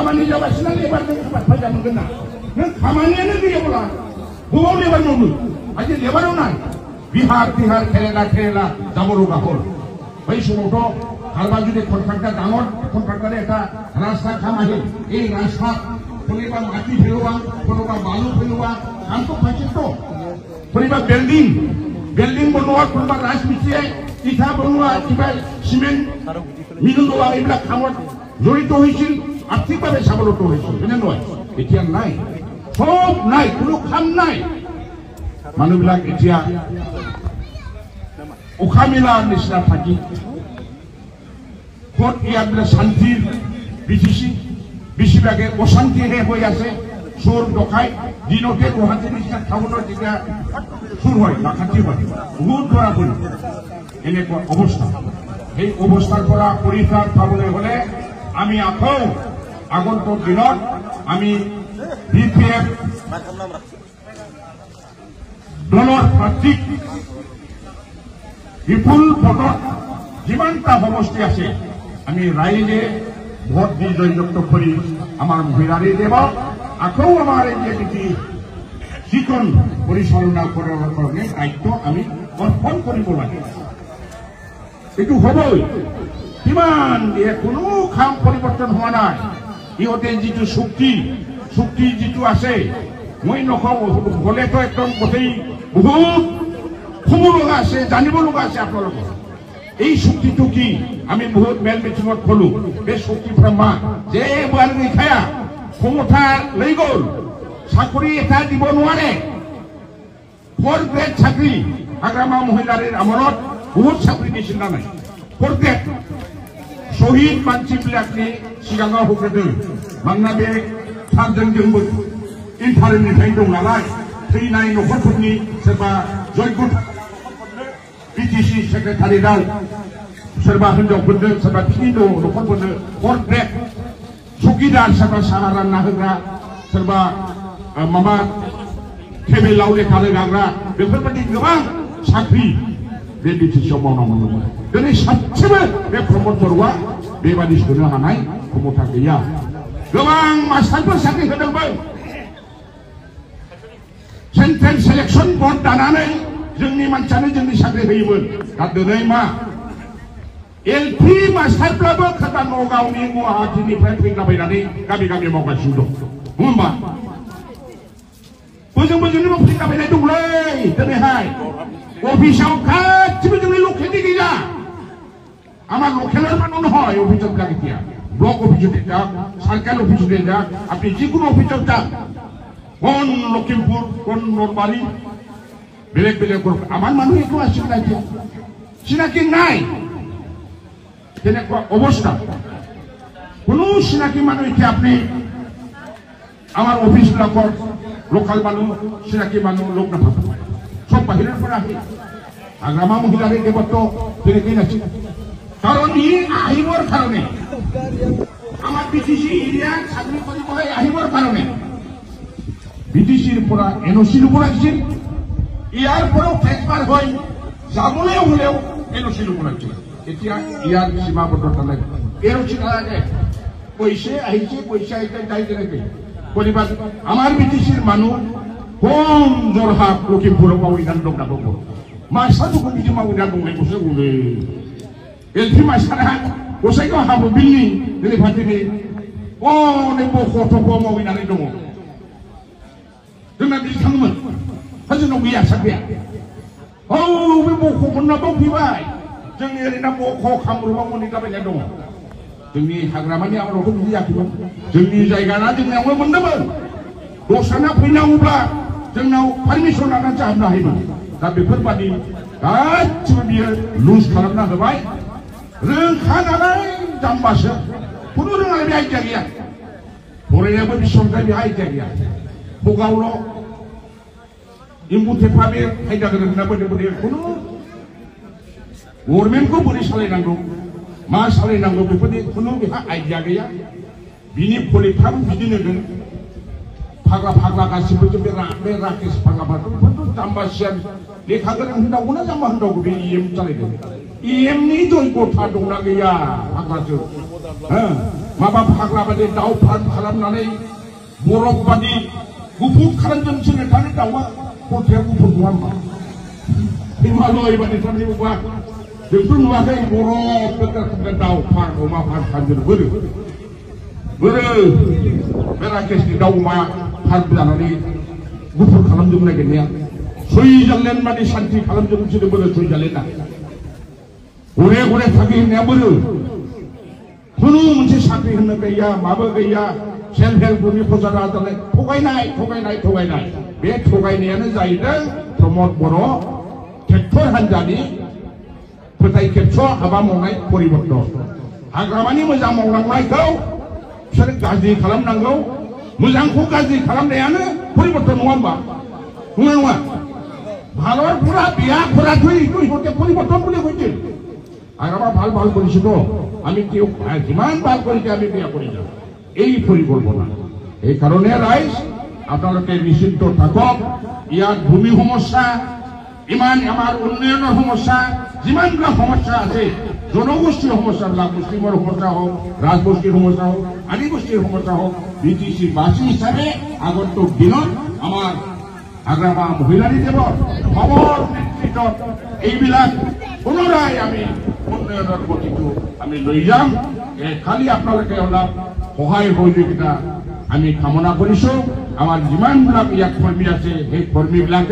खामानि जागासिनो लेबार फैसा मोनगोन ना नों खामानियानो गैयाब्ला बबाव लेबार मावनो आजि लेबाराव नाय बिहार तिहार केरेला जाबरो गाहर बै समावथ' हालबा जुदि कन्ट्राक्टर डाঙर कन्ट्राक्टरे এটা रास्ता কাম আহিল এই রাস্তা কোনোবা মাটি ফেলোৱা কোনোবা বালু ফেলোৱা কামটো পাইছিল তো কোনোবা বিল্ডিং বনোৱা কোনোবা ৰাজমিস্ত্ৰীয়ে ইটা বনোৱা কিবা সিমেন্ট মিলোৱা এইবিলাক কামত জড়িত হৈছিল আৰ্থিকভাৱে স্বাৱলম্বী হৈছিল হয়নে নহয় এতিয়া নাই সব নাই কোনো কাম নাই মানুহবিলাক এতিয়া উখামিলাৰ নিচিনা থাকি ক'ত ইয়াত শান্তিৰ বিধিছি বেছিভাগে অশান্তিহে হৈ আছে চোৰ ডকাইত দিনতে গুৱাহাটীৰ নিচিনা টাউনত যেতিয়া চোৰ হয় ডাকাতি হয় বহুত ধৰা পৰি এনেকুৱা অৱস্থা সেই অৱস্থাৰ পৰা পৰিত্ৰাণ পাবলৈ হ'লে আমি আকৌ আগন্তুক দিনত আমি BPF দলৰ প্ৰাৰ্থীক বিপুল ভোটত যিমানটা সমষ্টি আছে আমি ৰাইজে ভোট দি জয়যুক্ত কৰি আমাৰ মহিলাৰে দেৱ আকৌ আমাৰ এই নীতি যিখন পৰিচালনা কৰাৰ কাৰণে দায়িত্ব আমি অৰ্পণ কৰিব লাগে এইটো হ'বই কিমান দিয়ে কোনো কাম পৰিৱৰ্তন হোৱা নাই ইহঁতে যিটো চুক্তি যিটো আছে মই নকওঁ গ'লেতো একদম গোটেই বহুত শুব লগা আছে জানিব লগা আছে আপোনালোকৰ এই চুক্তিটো কি আমি বহুত মেল মিটিঙত ক'লো এই চুক্তি প্ৰমাণ যে বাৰ নিখায়া ক্ষমতা লৈ গ'ল চাকৰি এটা দিব নোৱাৰে 4 গ্ৰেড চাকৰি আগ্ৰামা মহিলাৰ আমলত বহুত চাকৰি দিছিল না নাই 4 গ্ৰেড শহীদ মানসিবিলাকনি सिगाङाव होग्रोदों मानोना बे थारजोंबो इन्टारनेटनिफ्राय दं नालाय थैनाय न'खरफोरनि सोरबा जयगुट BTC सेक्रेटारियेटआव सोरबा हिनजावफोरनो सोरबा बिसिनि न'खरफोरनो 4 ग्रेड चौकीदार सोरबा साहा रानना होग्रा सोरबा माबा टेबोलाव लेखा रोगाग्रा बेफोरबायदि गोबां साख्रि बे BTCआव मावनांगौमोन दिनै सासेबो बे प्रमद बर'आ बेबादि सोनो हानाय क्षमता गैया गोबां मास्टारफोर साख्रि होदोंमोन सेन्ट्रेल सिलेक्शन बर्ड दानानै जोंनि मानसियानो जोंनि साख्रि होयोमोन दा दिनै मा LP मास्टारफ्राबो खोथा नगावनि गुवाहाटीनिफ्राय फैलाबायनानै गामि मावगासिनो दं होमबा बोजोंनिबो फैलाबायनाय दंलै दिनैहाय अफिसाव गासिबो जोंनि लकेलनि गैया আমার লোকেলের মানুষ নয় অভিযোগ লাগিয়া ব্লক অফিসে যাক সরকার অফিসে যাক আপনি যে কোনো অফিসে যাক কোন লখিমপুর কোন নরবাড়ি বেলেগ আমার মানুষ একটু আসছে না চিনাকি নাই তেনেকুৱা অবস্থা কোনো চিনাকি মানুষ এতিয়া আপনি আমাৰ অফিসবিলাকৰ লোকাল মানুষ চিনাকি মানুষ লোক নাপাব সব বাহিৰৰ পৰা আহি আগ্ৰামা মহিলাৰে দেৱত্ব তেনেকেই নাছিল কাৰণ ই আহিবৰ কাৰণে আমাৰ BTC এৰিয়াৰ চাকৰি কৰিবলৈ আহিবৰ কাৰণে BTCৰ পৰা NOC ল'ব লাগিছিল ইয়াৰ পৰাও ট্ৰেন্সফাৰ হৈ যাবলৈ হ'লেও NOC ল'ব লাগিছিল এতিয়া ইয়াৰ সীমাবদ্ধতা নাই NOC নালাগে পইচা আহিছে যাই তেনেকে কৰিবা আমাৰ BTCৰ মানুহ কোন জৰহাট লখিমপুৰৰ পৰা ইমান দম নাপাব মাছাটো বিজি মাউনা দংলে কৈছে বোলে LP masyarakat usai kau habu bini dari fatini oh ni boko mau inari dong dengan di tangan hanya nunggu ya sakit oh ni boko pun nabok dibai jangan ni nak boko kamu rumah mau nikah banyak dong jangan hagramanya orang pun dia tu jangan jaga nanti yang mau mendebal dosanya punya ubah jangan permission akan cahaya hidup tapi berbadi cuma dia lose karena terbaik rengkanalai jambasa kudu dengan lebih aja dia bolehnya berbisongkan lebih aja dia bugaulo imbu tepabe hai jaga dengan berde kudu gormen ko boleh salai nanggo mas salai nanggo berde kudu biha aja dia bini boleh pam bini dengan pagla kasih berak kes pagla batu betul jambasian dia kagak hendak guna jambah hendak gunaiem salai IM ni tu ikut hadung lagi ya, apa tu? माबा फाग्ला बादि दाउ farm खालामनानै बरफ बादि गुफुर खालामजोबसै नोंथांनि दाउआ खथाया गुफुर नङा होमबा हिमालय बादि थारनिबा जोंथ' नुवाखै बरफ दाउ फार्म अमा फार्म खालामजोबो बोरो बेराकेसनि दाउ अमा फार्म जानानै गुफुर खालामजोबनो नागिरनाया सुइजारलेण्ड बादि शान्ति खालामजोबसै बोरो सुइजारलेण्डआ घरे घरे थाखि होननाया बोरो खुनु मोनसे साख्रि होनो गैया माबो गैया सेल्फ हेल्प ग्रुपनि फसंथान जानाय थगायनाय बे थगायनायानो जाहैदों प्रमद बर' ट्रेक्टर हान्जानि फोथाय खेबस' हाबा मावनाय परिबर्तन हाग्रामानि मोजां मावलांनायखौ बिसोर गाज्रि खालामनांगौ मोजांखौ गाज्रि खालामनायानो परिबर्तन नङा होमबा नङा ভালৰপৰা বিয়া কৰাটোই এইটো ইহঁতে পৰিবৰ্তন বুলি কৈছিল হাগ্ৰামা ভাল কৰিছে তো আমি তেওঁক যিমান ভাল কৰিছে আমি বিয়া কৰি যাওঁ এই পৰিকল্পনা এইকাৰণে ৰাইজ আপোনালোকে নিশ্চিন্ত থাকক ইয়াত ভূমি সমস্যা ইমান আমাৰ উন্নয়নৰ সমস্যা যিমানবিলাক সমস্যা আছে জনগোষ্ঠীৰ সমস্যাবিলাক মুছলিমৰ সমস্যা হওক ৰাজবস্তিৰ সমস্যা হওক আদিবাসীৰ সমস্যা হওক বিটিচি বাসী হিচাপে আগন্তুক দিনত আমাৰ হাগ্ৰামা মহিলাৰী দেৱৰ সবৰ নেতৃত্বত এইবিলাক পুনৰাই আমি উন্নয়নৰ গতিটো আমি লৈ যাম খালি আপোনালোকে অলপ সহায় সহযোগিতা আমি কামনা কৰিছো আমাৰ যিমানবিলাক ইয়াত কৰ্মী আছে সেই কৰ্মীবিলাকে